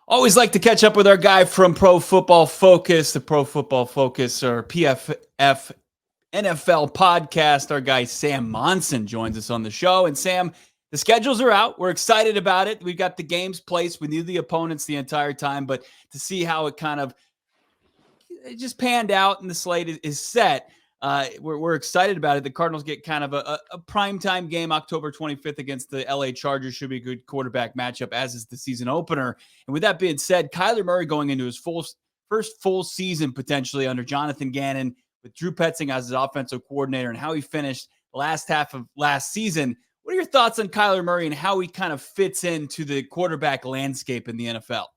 Always like to catch up with our guy from Pro Football Focus, the Pro Football Focus or PFF NFL podcast. Our guy Sam Monson joins us on the show. And Sam, the schedules are out. We're excited about it. We've got the games placed. We knew the opponents the entire time, but to see how it kind of just panned out and the slate is set, we're excited about it. The Cardinals get kind of a primetime game October 25th against the LA Chargers. Should be a good quarterback matchup, as is the season opener. And with that being said, Kyler Murray going into his first full season potentially under Jonathan Gannon with Drew Petzing as his offensive coordinator and how he finished the last half of last season. What are your thoughts on Kyler Murray and how he kind of fits into the quarterback landscape in the NFL?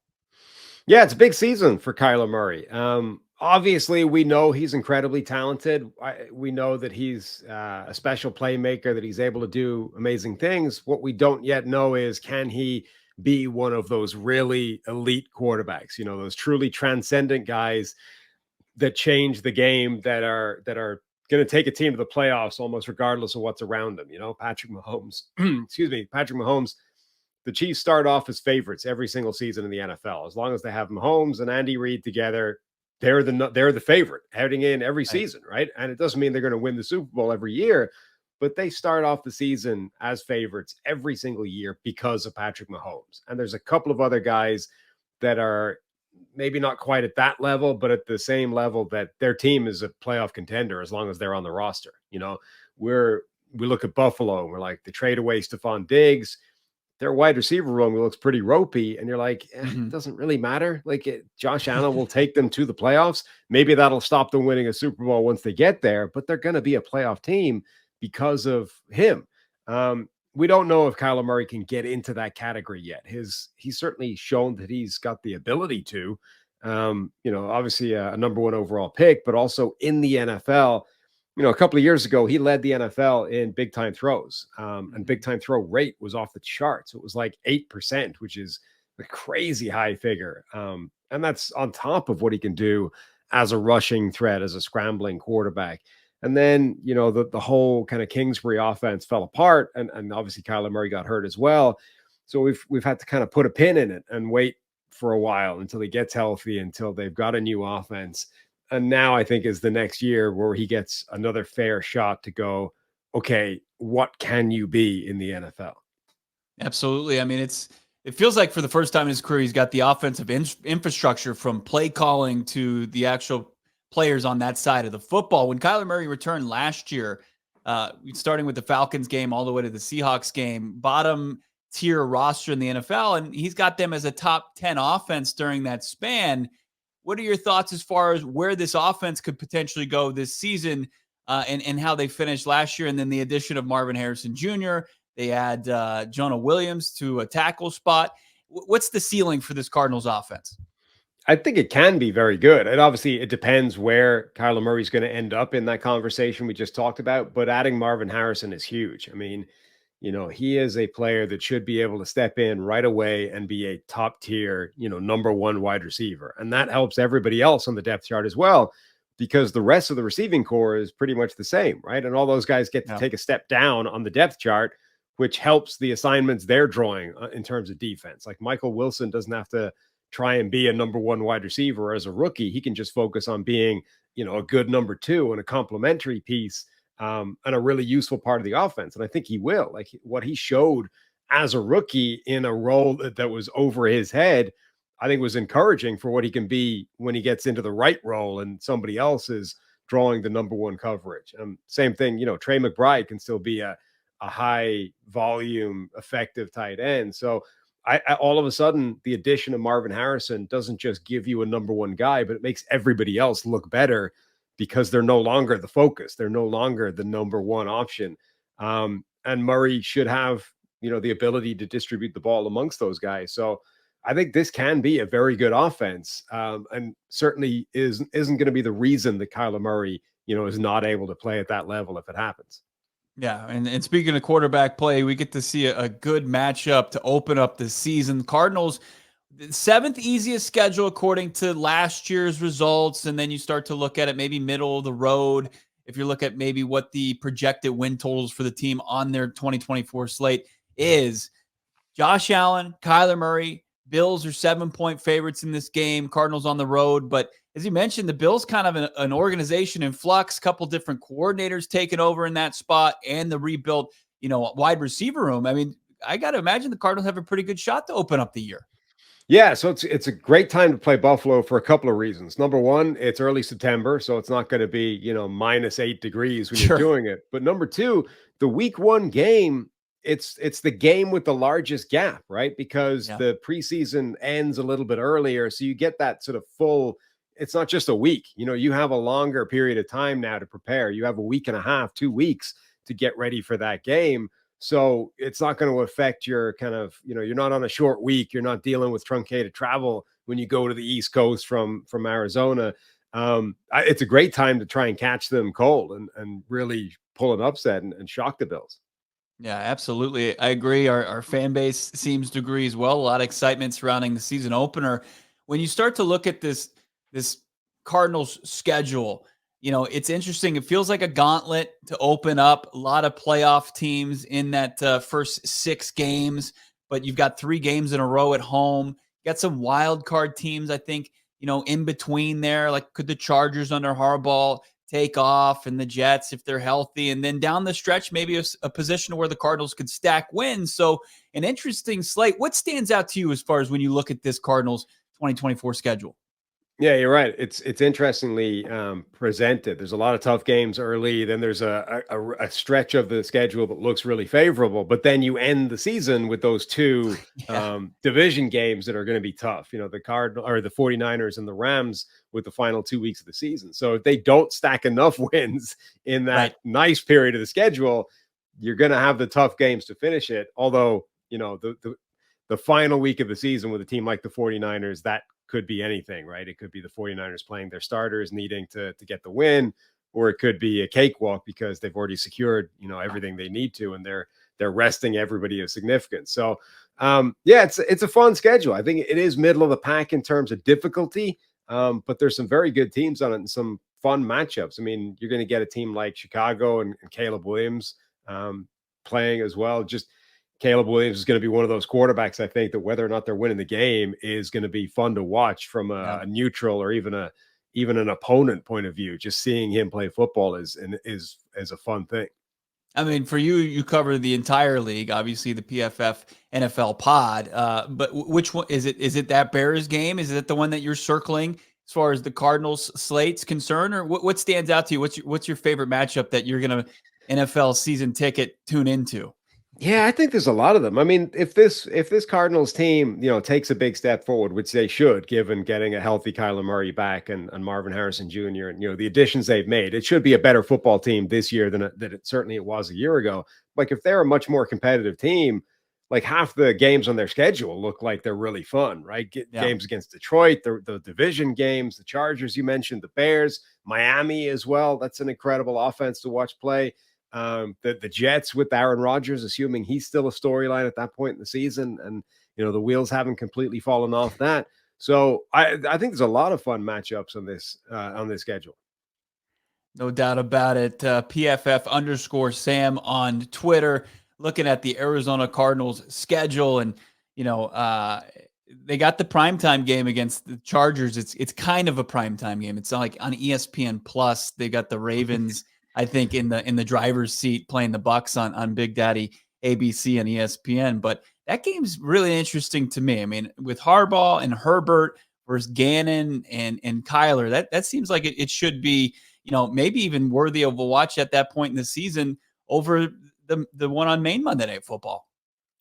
Yeah, it's a big season for Kyler Murray. Obviously, we know he's incredibly talented. We know that he's a special playmaker, that he's able to do amazing things. What we don't yet know is, can he be one of those really elite quarterbacks? You know, those truly transcendent guys that change the game, that are going to take a team to the playoffs almost regardless of what's around them. You know, Patrick Mahomes, Patrick Mahomes. The Chiefs start off as favorites every single season in the NFL. As long as they have Mahomes and Andy Reid together, they're the favorite heading in every season, right? And it doesn't mean they're going to win the Super Bowl every year, but they start off the season as favorites every single year because of Patrick Mahomes. And there's a couple of other guys that are maybe not quite at that level, but at the same level that their team is a playoff contender as long as they're on the roster. You know, we look at Buffalo and we're like, they trade away Stephon Diggs. Their wide receiver room looks pretty ropey, and you're like, it doesn't really matter. Like, Josh Allen will take them to the playoffs. Maybe that'll stop them winning a Super Bowl once they get there, but they're going to be a playoff team because of him. We don't know if Kyler Murray can get into that category yet. He's certainly shown that he's got the ability to. Obviously a number one overall pick, but also in the NFL. You know, a couple of years ago, he led the NFL in big time throws, and big time throw rate was off the charts. It was like 8%, which is a crazy high figure. And that's on top of what he can do as a rushing threat, as a scrambling quarterback. And then, you know, the whole kind of Kingsbury offense fell apart, and obviously Kyler Murray got hurt as well. So we've had to kind of put a pin in it and wait for a while until he gets healthy, until they've got a new offense. And now I think is the next year where he gets another fair shot to go, okay, what can you be in the NFL? Absolutely. I mean, it feels like for the first time in his career, he's got the offensive infrastructure from play calling to the actual players on that side of the football. When Kyler Murray returned last year, starting with the Falcons game all the way to the Seahawks game, bottom tier roster in the NFL, and he's got them as a top 10 offense during that span. What are your thoughts as far as where this offense could potentially go this season, and how they finished last year? And then the addition of Marvin Harrison Jr., they add Jonah Williams to a tackle spot. What's the ceiling for this Cardinals offense? I think it can be very good. And obviously it depends where Kyler Murray's going to end up in that conversation we just talked about. But adding Marvin Harrison is huge. I mean, you know, he is a player that should be able to step in right away and be a top tier, you know, number one wide receiver. And that helps everybody else on the depth chart as well, because the rest of the receiving core is pretty much the same, right? And all those guys get to take a step down on the depth chart, which helps the assignments they're drawing in terms of defense. Like Michael Wilson doesn't have to try and be a number one wide receiver as a rookie. He can just focus on being, you know, a good number two and a complementary piece, and a really useful part of the offense. And I think he will. Like what he showed as a rookie in a role that was over his head, I think was encouraging for what he can be when he gets into the right role and somebody else is drawing the number one coverage. Same thing, you know, Trey McBride can still be a high volume, effective tight end. So I all of a sudden, the addition of Marvin Harrison doesn't just give you a number one guy, but it makes everybody else look better because they're no longer the focus. They're no longer the number one option. And Murray should have, you know, the ability to distribute the ball amongst those guys. So I think this can be a very good offense, and certainly isn't going to be the reason that Kyler Murray, you know, is not able to play at that level if it happens. Yeah, and speaking of quarterback play, we get to see a good matchup to open up the season. Cardinals, the seventh easiest schedule according to last year's results, and then you start to look at it maybe middle of the road. If you look at maybe what the projected win totals for the team on their 2024 slate is, Josh Allen, Kyler Murray, Bills are 7-point favorites in this game. Cardinals on the road. But as you mentioned, the Bills kind of an organization in flux, couple different coordinators taking over in that spot, and the rebuilt, wide receiver room. I mean, I got to imagine the Cardinals have a pretty good shot to open up the year. Yeah, so it's a great time to play Buffalo for a couple of reasons. Number one, it's early September, so it's not going to be, -8 degrees when you're Sure. doing it. But number two, the week one game, it's the game with the largest gap, right? Because Yeah. the preseason ends a little bit earlier, so you get that sort of full. It's not just a week, you have a longer period of time now to prepare. You have a week and a half, 2 weeks to get ready for that game. So it's not going to affect your kind of, you're not on a short week. You're not dealing with truncated travel when you go to the East Coast from Arizona. It's a great time to try and catch them cold and really pull an upset and shock the Bills. Yeah, absolutely. I agree. Our fan base seems to agree as well. A lot of excitement surrounding the season opener. When you start to look at this Cardinals schedule, it's interesting. It feels like a gauntlet to open up. A lot of playoff teams in that first 6 games, but you've got 3 games in a row at home. You got some wild card teams, I think, in between there. Like, could the Chargers under Harbaugh take off, and the Jets if they're healthy, and then down the stretch maybe a position where the Cardinals could stack wins. So an interesting slate. What stands out to you as far as when you look at this Cardinals 2024 schedule? Yeah, you're right. It's interestingly presented. There's a lot of tough games early. Then there's a stretch of the schedule that looks really favorable. But then you end the season with those 2 Yeah, division games that are going to be tough. The Cardinal or the 49ers and the Rams with the final 2 weeks of the season. So if they don't stack enough wins in right. that nice period of the schedule, you're going to have the tough games to finish it. Although, the final week of the season with a team like the 49ers, that could be anything, right? It could be the 49ers playing their starters, needing to get the win, or it could be a cakewalk because they've already secured, everything they need to, and they're resting everybody of significance. So yeah, it's a fun schedule. I think it is middle of the pack in terms of difficulty. But there's some very good teams on it and some fun matchups. I mean, you're going to get a team like Chicago and Caleb Williams playing as well. Just Caleb Williams is going to be one of those quarterbacks, I think, that whether or not they're winning the game is going to be fun to watch from Yeah. a neutral or even an opponent point of view. Just seeing him play football is a fun thing. I mean, for you cover the entire league, obviously the PFF NFL pod. But which one is it? Is it that Bears game? Is it the one that you're circling as far as the Cardinals slate's concerned, or what stands out to you? What's your favorite matchup that you're gonna NFL season ticket tune into? Yeah, I think there's a lot of them. I mean, if this Cardinals team, takes a big step forward, which they should, given getting a healthy Kyler Murray back and Marvin Harrison Jr. and the additions they've made, it should be a better football team this year than it certainly it was a year ago. Like if they're a much more competitive team, like half the games on their schedule look like they're really fun, right? Yeah. Games against Detroit, the division games, the Chargers you mentioned, the Bears, Miami as well. That's an incredible offense to watch play. The Jets with Aaron Rodgers, assuming he's still a storyline at that point in the season, and the wheels haven't completely fallen off that. So I think there's a lot of fun matchups on this schedule. No doubt about it. PFF_Sam on Twitter, looking at the Arizona Cardinals schedule, and they got the primetime game against the Chargers. It's kind of a primetime game. It's not like on ESPN Plus. They got the Ravens, I think, in the driver's seat playing the Bucks on Big Daddy ABC and ESPN. But that game's really interesting to me. I mean, with Harbaugh and Herbert versus Gannon and Kyler, that seems like it should be, maybe even worthy of a watch at that point in the season over the one on main Monday Night Football.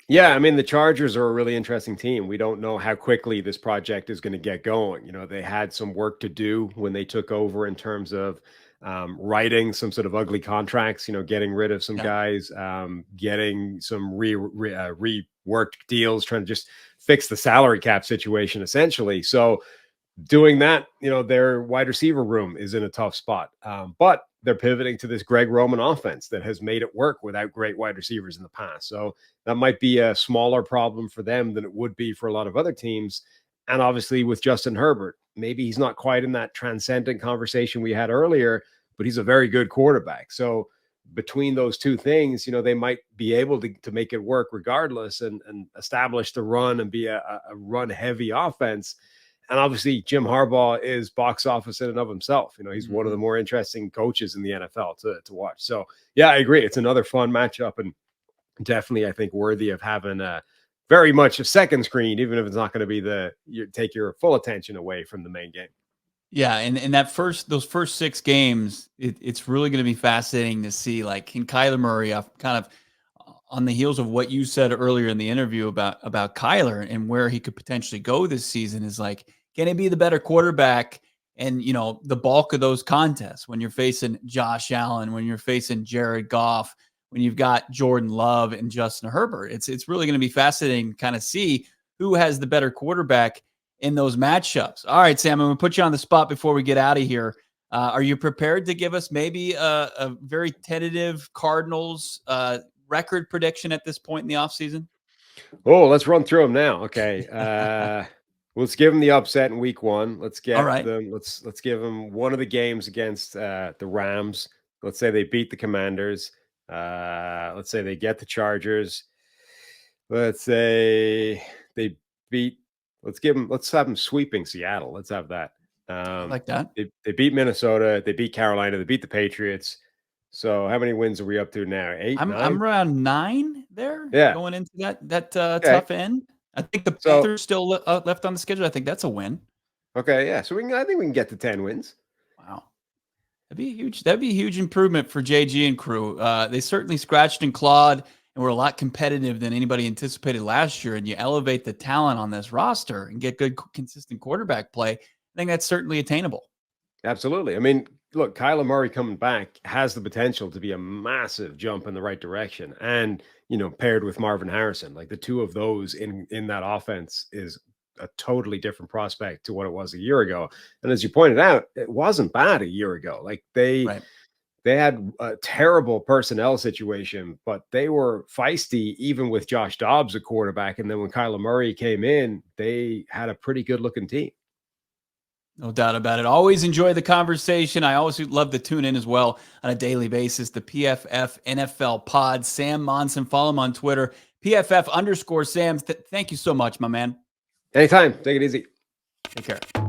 Yeah, I mean, the Chargers are a really interesting team. We don't know how quickly this project is going to get going. They had some work to do when they took over in terms of writing some sort of ugly contracts, getting rid of some Yeah. guys, getting some reworked deals, trying to just fix the salary cap situation, essentially. So doing that, their wide receiver room is in a tough spot. But they're pivoting to this Greg Roman offense that has made it work without great wide receivers in the past. So that might be a smaller problem for them than it would be for a lot of other teams. And obviously with Justin Herbert, maybe he's not quite in that transcendent conversation we had earlier, but he's a very good quarterback. So between those two things, they might be able to make it work regardless and establish the run and be a run heavy offense. And obviously, Jim Harbaugh is box office in and of himself. He's one of the more interesting coaches in the NFL to watch. So, yeah, I agree. It's another fun matchup and definitely, I think, worthy of having very much a second screen, even if it's not going to be take your full attention away from the main game. Yeah, and those first 6 games, it's really going to be fascinating to see. Like, can Kyler Murray, kind of on the heels of what you said earlier in the interview about Kyler and where he could potentially go this season, is like, can he be the better quarterback? And the bulk of those contests, when you're facing Josh Allen, when you're facing Jared Goff, when you've got Jordan Love and Justin Herbert, it's really going to be fascinating to kind of see who has the better quarterback in those matchups. All right, Sam, I'm going to put you on the spot before we get out of here. Are you prepared to give us maybe a very tentative Cardinals record prediction at this point in the offseason? Oh, let's run through them now. Okay. Let's give them the upset in week 1. Let's get them. Let's give them one of the games against the Rams. Let's say they beat the Commanders. Let's say they get the Chargers. Let's say they beat. Let's have them sweeping Seattle. Let's have that. I like that. They beat Minnesota. They beat Carolina. They beat the Patriots. So how many wins are we up to now? 8, 9? I'm around 9 there. Yeah. Going into that tough end. I think the Panthers still left on the schedule. I think that's a win. Okay, yeah. So I think we can get to 10 wins. Wow. That'd be a huge improvement for JG and crew. They certainly scratched and clawed and were a lot competitive than anybody anticipated last year. And you elevate the talent on this roster and get good, consistent quarterback play. I think that's certainly attainable. Absolutely. I mean, look, Kyler Murray coming back has the potential to be a massive jump in the right direction. And, paired with Marvin Harrison, like the two of those in that offense is a totally different prospect to what it was a year ago. And as you pointed out, it wasn't bad a year ago. Like they had a terrible personnel situation, but they were feisty even with Josh Dobbs, a quarterback. And then when Kyler Murray came in, they had a pretty good looking team. No doubt about it. Always enjoy the conversation. I always love to tune in as well on a daily basis. The PFF NFL pod, Sam Monson. Follow him on Twitter, PFF_Sam. Thank you so much, my man. Anytime. Take it easy. Take care.